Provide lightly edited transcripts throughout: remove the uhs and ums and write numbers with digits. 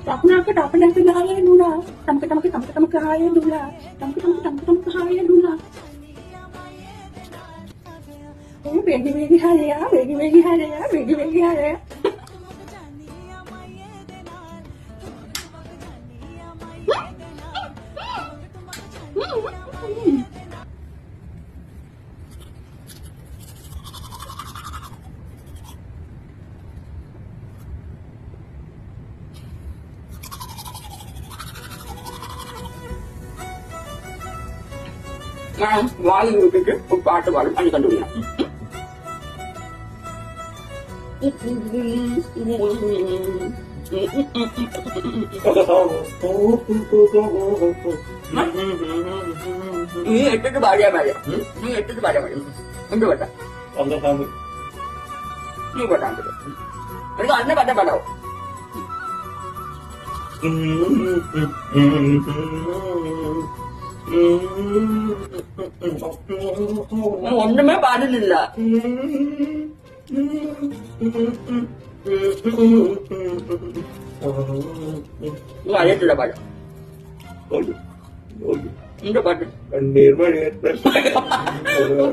Tapnak haya dula, tamke haya dula, tamke haya dula. Begi haya. நான் வாய் விட்டுட்டு ஒரு பாட்டு பாடும் பண்ணி கண்டுபிடிக்கிறேன். நீ எட்டுக்கு பாடியா எங்க பாட்டா நீ பாட்டான் எனக்கு அண்ணன் பாட்ட பாடாவும் ஒண்ணுமே பாடல அழைத்துல பாடு இந்த பாட்டு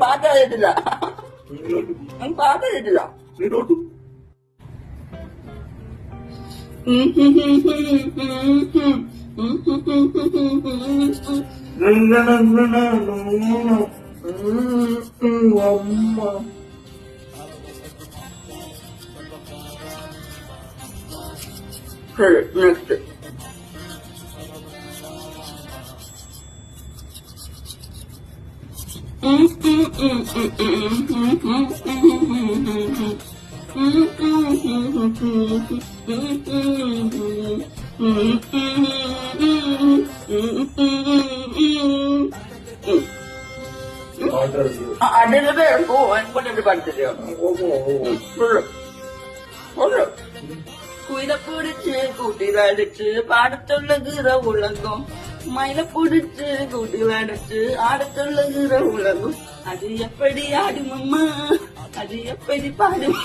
பாட்டு அழைத்துல பாட்டு அழைத்துல next. Ada இருக்கும் எப்படி படிச்சிருக்கா குயில பிடிச்சு கூட்டி வேடிச்சு பாட சொல்லுகிற உலகம் மயில பிடிச்சு கூட்டி வேடிச்சு ஆட சொல்லுகிற உலகம் அது எப்படி ஆடுமம்மா அது எப்படி பாடும்